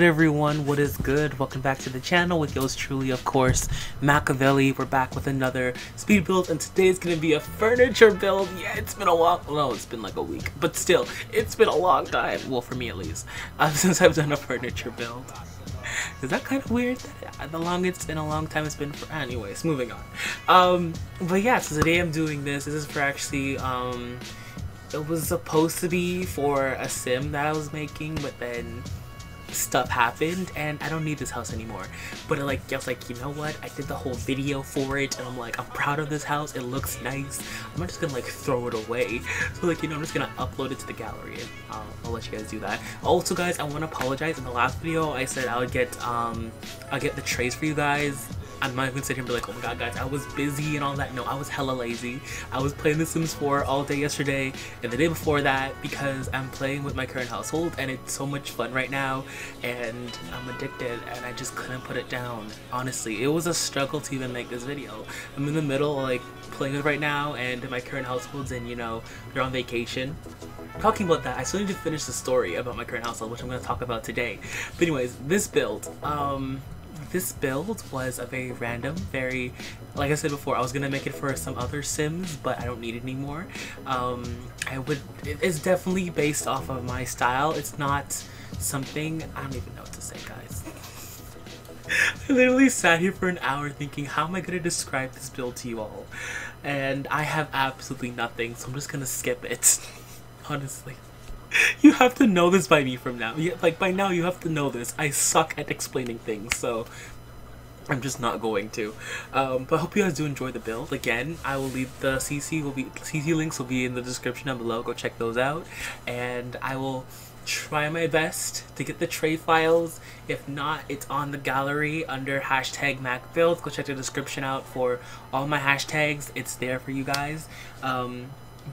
Everyone, what is good? Welcome back to the channel with yours truly, of course, Machiavelli. We're back with another speed build, and today is going to be a furniture build. Yeah, it's been a while. No, it's been like a week, but still, it's been a long time. Well, for me at least, since I've done a furniture build. Is that kind of weird? The longest it's been a long time it's been for. Anyways, moving on. But yeah, so today I'm doing this. This is for actually, it was supposed to be for a sim that I was making, but then stuff happened and I don't need this house anymore. But I was like, you know what, I did the whole video for it and I'm like, I'm proud of this house, it looks nice, I'm not just gonna like throw it away. So like, you know, I'm just gonna upload it to the gallery and I'll let you guys do that. Also guys, I want to apologize. In the last video I said I'll get the trays for you guys. I'm not even sitting here and be like, oh my god guys, I was busy and all that. No, I was hella lazy. I was playing The Sims 4 all day yesterday and the day before that because I'm playing with my current household and it's so much fun right now and I'm addicted and I just couldn't put it down. Honestly, it was a struggle to even make this video. I'm in the middle like playing it right now and my current households, and you know, they're on vacation. Talking about that, I still need to finish the story about my current household, which I'm going to talk about today. But anyways, this build was a very random, like I said before, I was gonna make it for some other Sims, but I don't need it anymore. It's definitely based off of my style. It's not something, I don't even know what to say, guys. I literally sat here for an hour thinking, how am I gonna describe this build to you all? And I have absolutely nothing, so I'm just gonna skip it. Honestly. You have to know this by me from now. By now you have to know this. I suck at explaining things, so I'm just not going to. But I hope you guys do enjoy the build. Again, I will leave the CC links will be in the description down below. Go check those out. And I will try my best to get the tray files. If not, it's on the gallery under #MacBuild. Go check the description out for all my hashtags. It's there for you guys.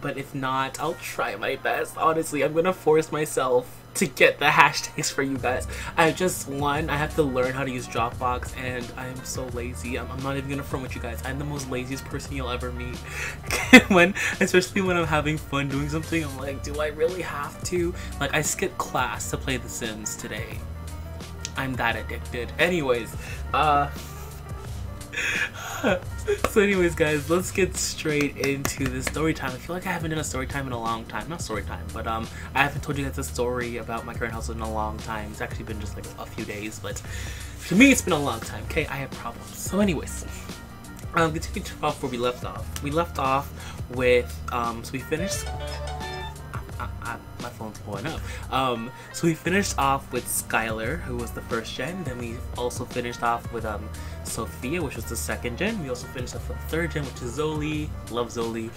But if not, I'll try my best. Honestly, I'm gonna force myself to get the hashtags for you guys. I have to learn how to use Dropbox and I'm so lazy. I'm not even gonna front with you guys. I'm the most laziest person you'll ever meet. Especially when I'm having fun doing something, I'm like, do I really have to? Like, I skipped class to play The Sims today. I'm that addicted. Anyways, so anyways guys, let's get straight into the story time. I feel like I haven't done a story time in a long time. Not story time, but I haven't told you guys a story about my current house in a long time. It's actually been just like a few days, but to me it's been a long time. Okay, I have problems. So anyways, continue off where we left off. We left off with so we finished. My phone's blowing up. So we finished off with Skylar, who was the first gen. Then we also finished off with Sophia, which was the second gen. We also finished off with the third gen, which is Zoli. Love Zoli.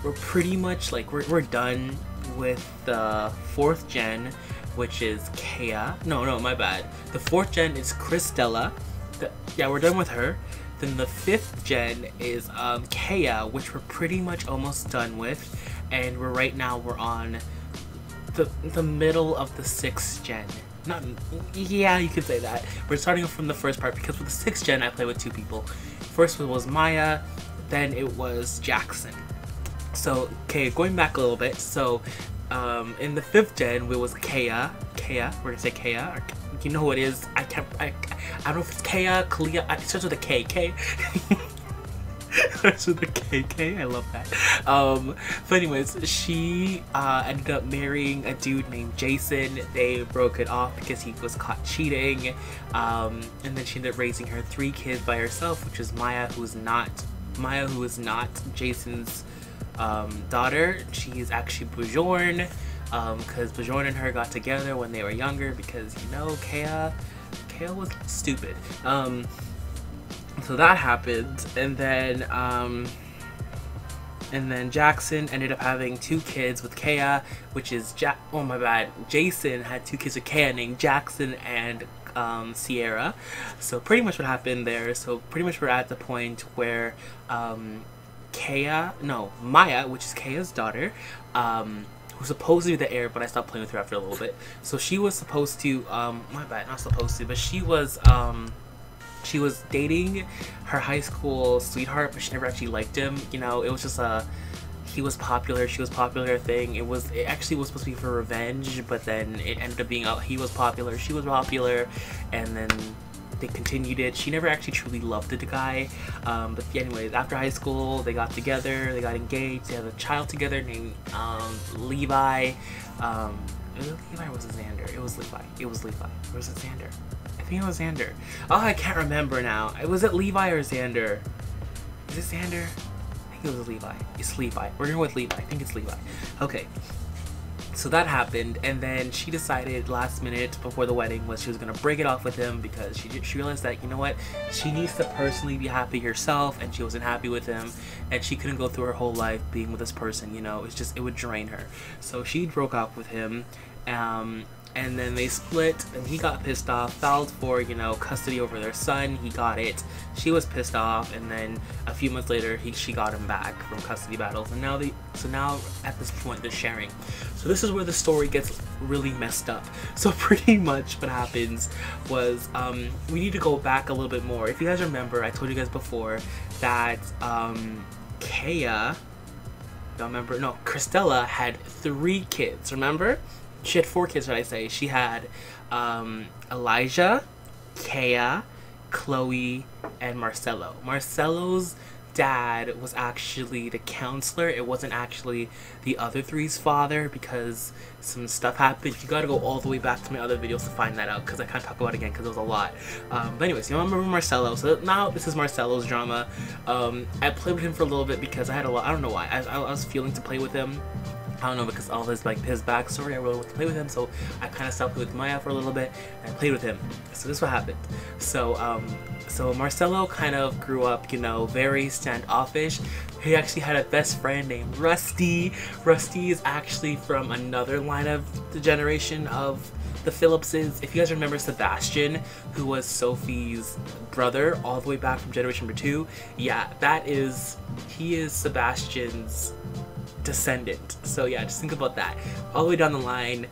We're pretty much like we're done with the fourth gen, which is Kea. No, my bad. The fourth gen is Christella. Yeah, we're done with her. Then the fifth gen is Kea, which we're pretty much almost done with. And right now we're on the middle of the 6th gen. Yeah, you could say that. We're starting from the first part because with the 6th gen I play with 2 people. First one was Maya, then it was Jackson. So, okay, going back a little bit. So, in the 5th gen it was Kea. We're gonna say Kea. Or, you know who it is? I don't know if it's Kea, Kalia. It starts with a K. K. Starts with a KK. I love that. But anyways, she ended up marrying a dude named Jason. They broke it off because he was caught cheating. And then she ended up raising her 3 kids by herself, which is Maya, who is not Jason's daughter. She is actually Bjorn, because Bjorn and her got together when they were younger because, you know, Kea was stupid. So that happened, and then Jackson ended up having 2 kids with Kea, which is Jason had 2 kids with Kea named Jackson and Sierra. So pretty much what happened there. So pretty much we're at the point where Maya, which is Kea's daughter, who's supposed to be the heir, but I stopped playing with her after a little bit. So she was supposed to, but she was dating her high school sweetheart, but she never actually liked him. You know, it was just he was popular, she was popular thing. It actually was supposed to be for revenge, but then it ended up being he was popular, she was popular, and then they continued it. She never actually truly loved the guy, but anyways, after high school they got together, they got engaged, they had a child together named Levi. Was it Levi or was it Xander? It was Levi. It was Levi. Or was it Xander? I think it was Xander. Oh, I can't remember now. Was it Levi or Xander? Is it Xander? I think it was Levi. It's Levi. We're going with Levi. I think it's Levi. Okay. So that happened, and then she decided last minute before the wedding she was gonna break it off with him because she realized that, you know what, she needs to personally be happy herself, and she wasn't happy with him, and she couldn't go through her whole life being with this person, you know. It would drain her. So she broke up with him, and then they split, and he got pissed off, filed for, you know, custody over their son. He got it. She was pissed off, and then a few months later she got him back from custody battles, and now at this point they're sharing. So this is where the story gets really messed up. So pretty much what happens was, we need to go back a little bit more. If you guys remember, I told you guys before that Kaya, don't remember, no, Christella had 3 kids, remember? She had 4 kids, should I say. She had Elijah, Kaya, Chloe, and Marcelo. Marcelo's dad was actually the counselor. It wasn't actually the other 3's father because some stuff happened. You gotta go all the way back to my other videos to find that out because I can't talk about it again because it was a lot. But anyways, you remember Marcelo. So now this is Marcelo's drama. I played with him for a little bit because I had a lot. I don't know why. I was feeling to play with him. I don't know, because all his backstory, I really wanted to play with him, so I kind of stopped with Maya for a little bit and I played with him. So this is what happened. So Marcelo kind of grew up, you know, very standoffish. He actually had a best friend named Rusty. Rusty is actually from another line of the generation of the Phillipses. If you guys remember Sebastian, who was Sophie's brother all the way back from generation number 2, yeah, he is Sebastian's descendant. So yeah, just think about that all the way down the line.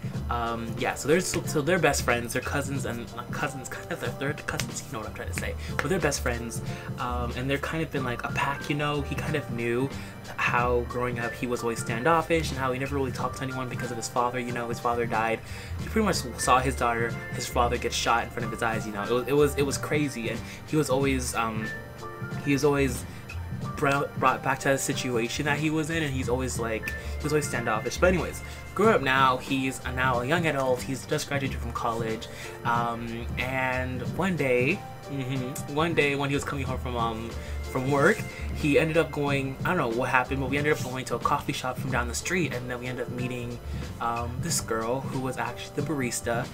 Yeah, so they're best friends, they're cousins, and not cousins, kind of they're cousins, you know what I'm trying to say, but they're best friends, and they're kind of been like a pack, you know. He kind of knew how growing up he was always standoffish and how he never really talked to anyone because of his father, you know. His father died. He pretty much saw his father get shot in front of his eyes, you know. It was crazy, and he was always brought back to the situation that he was in, and he was always standoffish. But anyways, grew up now, he's now a young adult, he's just graduated from college, and one day when he was coming home from work, he ended up going, I don't know what happened, but we ended up going to a coffee shop from down the street, and then we ended up meeting this girl who was actually the barista.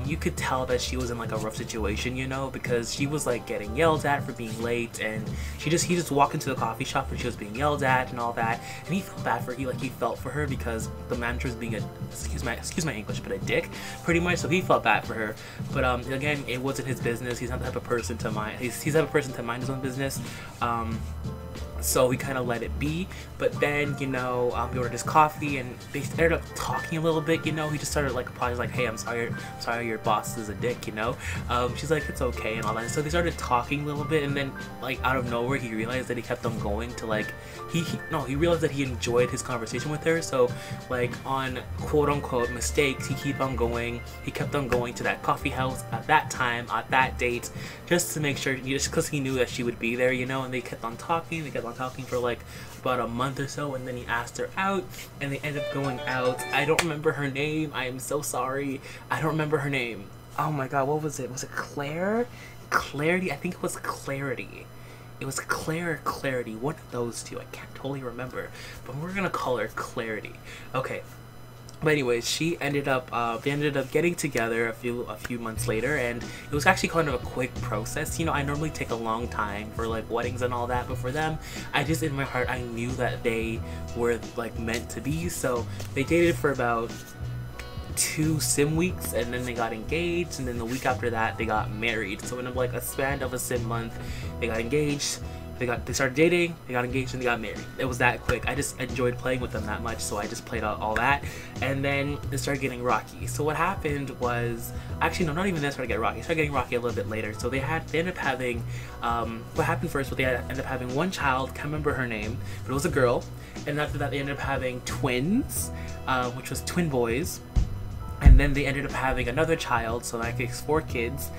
You could tell that she was in like a rough situation, you know, because she was like getting yelled at for being late, and he just walked into the coffee shop and she was being yelled at and all that, and he felt bad for her. He felt for her because the manager was being excuse my English, but a dick, pretty much. So he felt bad for her, but again, it wasn't his business. He's not the type of person to mind. He's the type of person to mind his own business. So we kind of let it be, but then, you know, we ordered his coffee, and they ended up talking a little bit, you know. He just started like apologizing, like, hey, I'm sorry your boss is a dick, you know. She's like, it's okay, and all that. So they started talking a little bit, and then like out of nowhere he realized that he kept on going to like he realized that he enjoyed his conversation with her. So like on quote unquote mistakes, he kept on going to that coffee house at that time, at that date, just to make sure, just because he knew that she would be there, you know. And they kept on talking for like about a month or so, and then he asked her out, and they ended up going out. I don't remember her name. I am so sorry. I don't remember her name. Oh my god, what was it? Was it Claire? Clarity? I think it was Clarity. It was Claire or Clarity. One of those two. I can't totally remember, but we're gonna call her Clarity. Okay. But anyways, they ended up getting together a few months later, and it was actually kind of a quick process. You know, I normally take a long time for like weddings and all that, but for them, I just, in my heart, I knew that they were like meant to be. So they dated for about 2 sim weeks, and then they got engaged, and then the week after that they got married. So in like a span of a sim month, they got engaged. They started dating, they got engaged, and they got married. It was that quick. I just enjoyed playing with them that much, so I just played all that. And then it started getting rocky. So what happened was, actually no, not even that started getting rocky. It started getting rocky a little bit later. So they ended up having, what happened first was they ended up having one child, can't remember her name, but it was a girl. And after that they ended up having twins, which was twin boys. And then they ended up having another child, so that makes 4 kids.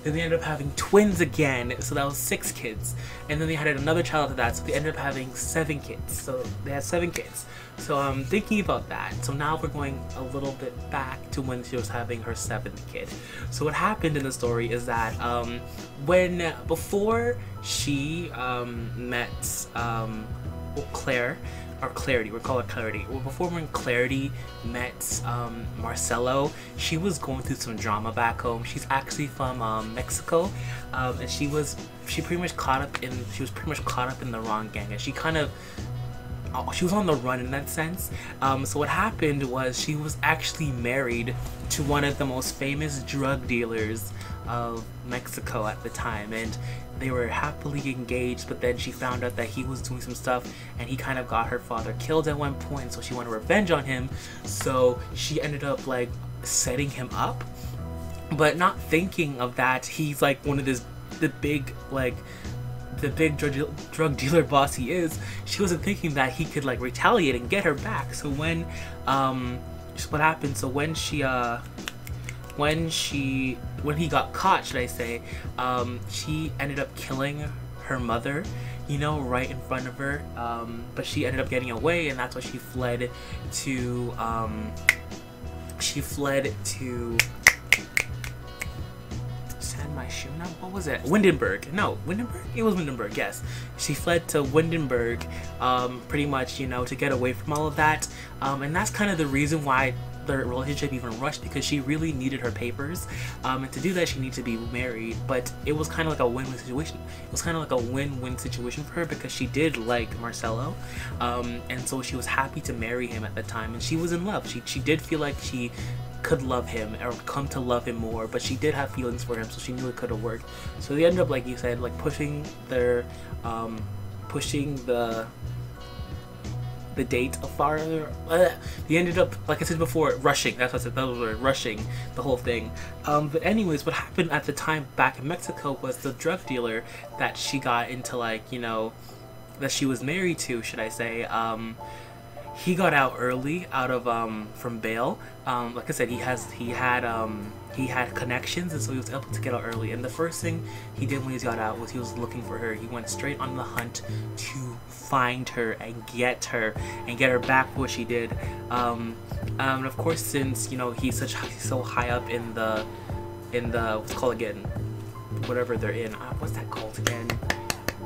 Then they ended up having twins again, so that was 6 kids. And then they had another child after that, so they ended up having 7 kids. So they had 7 kids. So I'm thinking about that. So now we're going a little bit back to when she was having her 7th kid. So what happened in the story is that before she met Claire, or Clarity, we'll call her Clarity. Well, before when Clarity met Marcelo, she was going through some drama back home. She's actually from Mexico, and she was pretty much caught up in the wrong gang, and she was on the run in that sense. So what happened was she was actually married to one of the most famous drug dealers of Mexico at the time, and they were happily engaged, but then she found out that he was doing some stuff and he kind of got her father killed at one point, so she wanted revenge on him. So she ended up like setting him up, but not thinking of that he's like one of the big drug dealer boss he is. She wasn't thinking that he could like retaliate and get her back. So when what happened, so when he got caught, should I say, she ended up killing her mother, you know, right in front of her, but she ended up getting away, and that's why she fled to what was it? Windenburg. No, Windenburg? It was Windenburg, yes. She fled to Windenburg, pretty much, you know, to get away from all of that. And that's kind of the reason why the relationship even rushed, because she really needed her papers. And to do that, she needed to be married. But it was kind of like a win-win situation. It was kind of like a win-win situation for her, because she did like Marcelo. And so she was happy to marry him at the time. And she was in love. She did feel like she could love him or come to love him more, but she did have feelings for him, so she knew it could have worked. So they ended up, like you said, like pushing the date farther. They ended up, like I said before, rushing. That's what I said. That was rushing the whole thing. But anyways, what happened at the time back in Mexico was the drug dealer that she got into, like, you know, that she was married to, should I say, he got out early out of from bail. Like I said, he had connections, and so he was able to get out early. And the first thing he did when he got out was he was looking for her. He went straight on the hunt to find her and get her back for what she did. Of course, since, you know, he's so high up in the what's it called again, whatever they're in, what's that called again?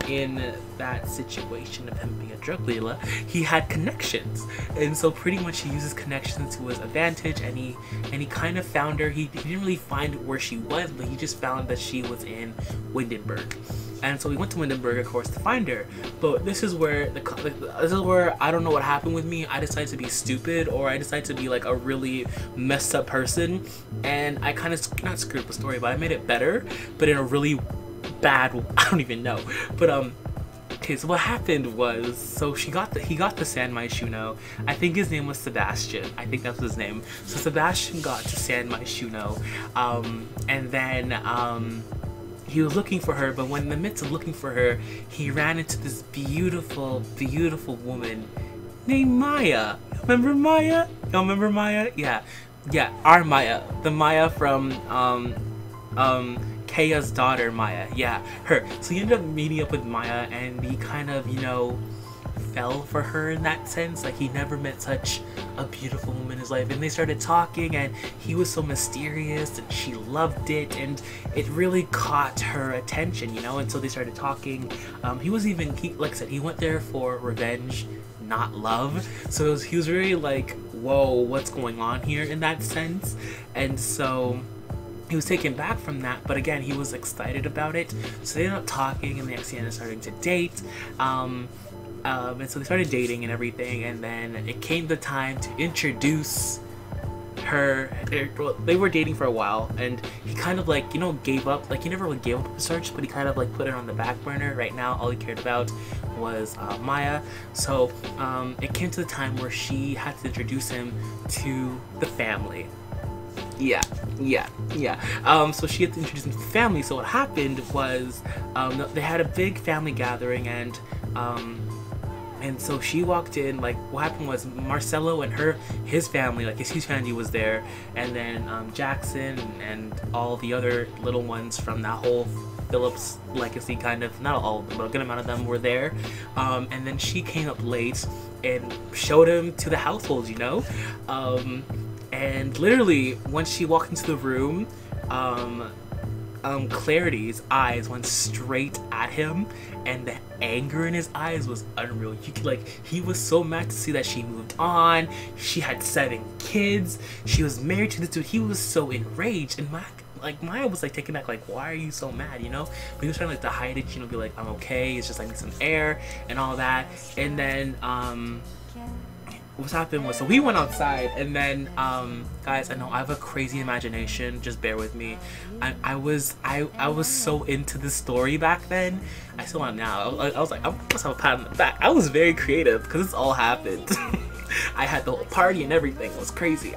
In that situation of him being a drug dealer, he had connections, and so pretty much he uses connections to his advantage, and he kind of found her. He didn't really find where she was, but he just found that she was in Windenburg, and so he went to Windenburg, of course, to find her. But this is where I don't know what happened with me. I decided to be stupid, or I decided to be like a really messed up person, and I kind of not screwed up the story, but I made it better, but in a really bad, I don't even know. But okay, so what happened was, so he got the San Myshuno. I think his name was Sebastian. I think that was his name. So Sebastian got to San Myshuno, and then he was looking for her, but when in the midst of looking for her, he ran into this beautiful woman named Maya. Remember Maya? Y'all remember Maya? Yeah, our Maya, the Maya from Kaya's daughter, Maya. Yeah, her. So he ended up meeting up with Maya, and he kind of, you know, fell for her in that sense. Like, he never met such a beautiful woman in his life, and they started talking, and he was so mysterious, and she loved it, and it really caught her attention, you know. And so they started talking. Like I said, he went there for revenge, not love. So he was very like, whoa, what's going on here in that sense. And so he was taken back from that, but again, he was excited about it. So they ended up talking, and they actually ended up starting to date. And so they started dating and everything, and then it came the time to introduce well, they were dating for a while, and he kind of like, you know, gave up. Like, he never really gave up the search, but he kind of like put it on the back burner. Right now, all he cared about was Maya. So it came to the time where she had to introduce him to the family. Yeah. So she had to introduce him to the family. So what happened was they had a big family gathering, and so she walked in. Like, what happened was Marcelo and his family, like his family, was there, and then Jackson and all the other little ones from that whole Phillips legacy, kind of, not all of them, but a good amount of them were there. And then she came up late and showed him to the household, you know. And literally, when she walked into the room, Clarity's eyes went straight at him, and the anger in his eyes was unreal. You could, like, he was so mad to see that she moved on. She had 7 kids. She was married to this dude. He was so enraged, and Maya was like taken back, like, why are you so mad, you know? But he was trying like to hide it, you know, be like, I'm okay. It's just like some air and all that. And then what happened was, so we went outside, and then guys, I know I have a crazy imagination, just bear with me. I was so into this story back then. I still am now. I was like, I must have a pat on the back. I was very creative because this all happened. I had the whole party and everything. It was crazy.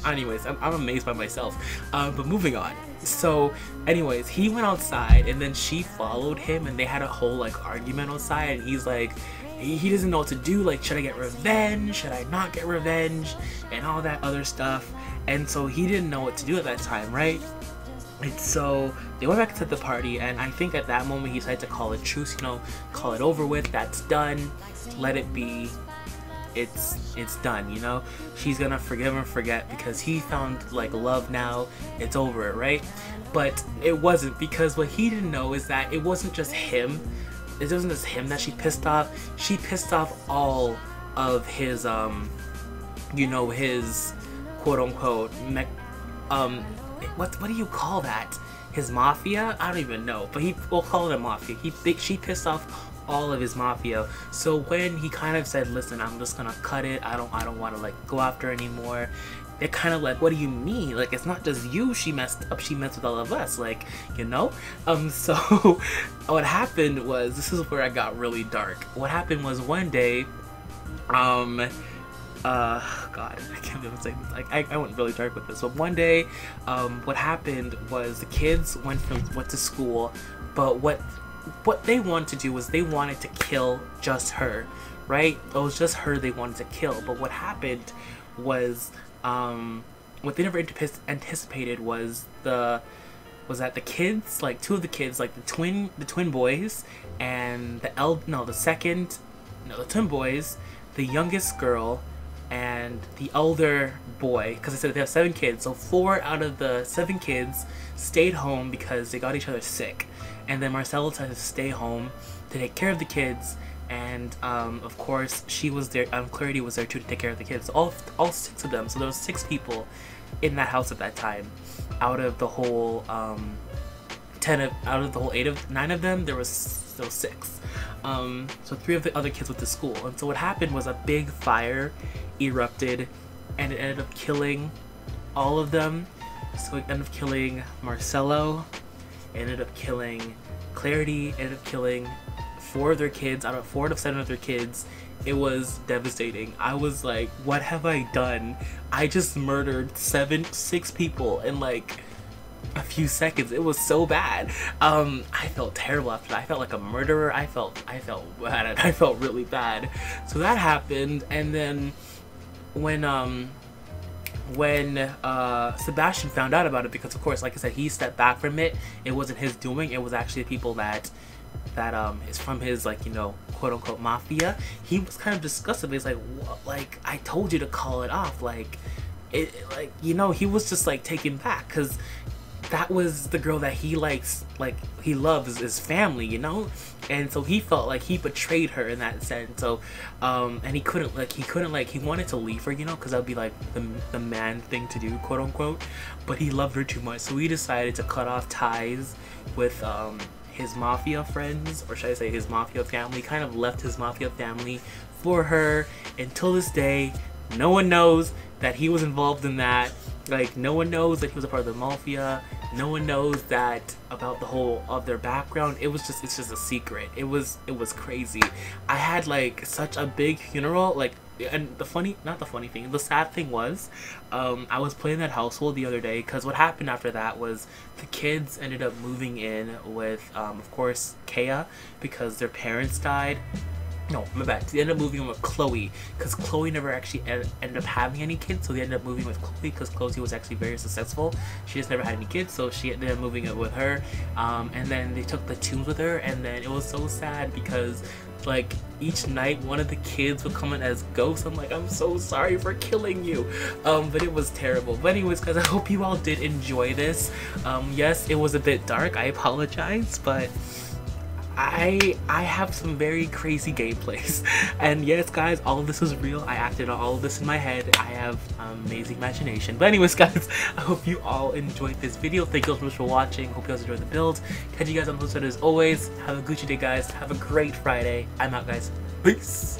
Anyways, I'm amazed by myself. But moving on. So anyways, he went outside, and then she followed him, and they had a whole like argument outside, and he's like, he doesn't know what to do. Like, should I get revenge? Should I not get revenge? And all that other stuff. And so he didn't know what to do at that time, right? And so they went back to the party, and I think at that moment he decided to call it truce, you know, call it over with, that's done, let it be, it's done, you know. She's gonna forgive and forget because he found like love now, it's over, right? But it wasn't, because what he didn't know is that it wasn't just him. It wasn't just him that she pissed off. She pissed off all of his you know, his quote unquote what do you call that? His mafia? I don't even know, but we'll call it a mafia. She pissed off all of his mafia. So when he kind of said, listen, I'm just gonna cut it, I don't want to like go after her anymore, they're kind of like, what do you mean? Like, it's not just you she messed up, she messed with all of us, like, you know? So what happened was, this is where I got really dark. What happened was one day, God, I can't even say this. Like, I went really dark with this. But one day, what happened was the kids went to school, but what they wanted to do was they wanted to kill just her, right? It was just her they wanted to kill. But what happened was, what they never anticipated was that the kids, like 2 of the kids, like the twin boys, and the twin boys, the youngest girl, and the elder boy, because they said they have 7 kids, so 4 out of the 7 kids stayed home because they got each other sick, and then Marcella decided to stay home to take care of the kids, and of course she was there. Clarity was there too to take care of the kids. All 6 of them. So there was 6 people in that house at that time. Out of the whole 9 of them, there was still 6. So 3 of the other kids went to school, and so what happened was a big fire erupted, and it ended up killing all of them. So it ended up killing Marcelo, it ended up killing Clarity, it ended up killing 4 of their kids out of 4 out of 7 of their kids. It was devastating. I was like, what have I done? I just murdered 6 people in like a few seconds. It was so bad. I felt terrible after that. I felt like a murderer. I felt bad. I felt really bad. So that happened, and then when Sebastian found out about it, because of course, like I said, he stepped back from it. It wasn't his doing. It was actually the people that is from his, like, you know, quote unquote mafia. He was kind of disgusted. He's like, what? Like, I told you to call it off. Like, like, you know, he was just like taken back because that was the girl that he likes, like he loves his family, you know. And so he felt like he betrayed her in that sense. So and he wanted to leave her, you know, because that would be like the man thing to do, quote unquote, but he loved her too much, so he decided to cut off ties with his mafia friends, or should I say his mafia family. Kind of left his mafia family for her. Until this day, no one knows that he was involved in that. Like, no one knows that he was a part of the mafia. No one knows that about the whole of their background. It's just a secret. It was crazy. I had like such a big funeral, like, and the sad thing was, I was playing that household the other day, because what happened after that was the kids ended up moving in with, of course, Kea, because their parents died. No, my bad. They ended up moving in with Chloe, because Chloe never actually ended up having any kids, so they ended up moving with Chloe, because Chloe was actually very successful. She just never had any kids, so she ended up moving in with her, and then they took the tunes with her, and then it was so sad, because like each night one of the kids would come in as ghosts. I'm like, I'm so sorry for killing you, but it was terrible. But anyways, guys, I hope you all did enjoy this. Yes, it was a bit dark, I apologize, but I have some very crazy gameplays, and yes, guys, all of this was real. I acted out all of this in my head. I have amazing imagination. But anyways, guys, I hope you all enjoyed this video. Thank you so much for watching. Hope you guys enjoyed the build. Catch you guys on the other side as always. Have a Gucci day, guys. Have a great Friday. I'm out, guys. Peace.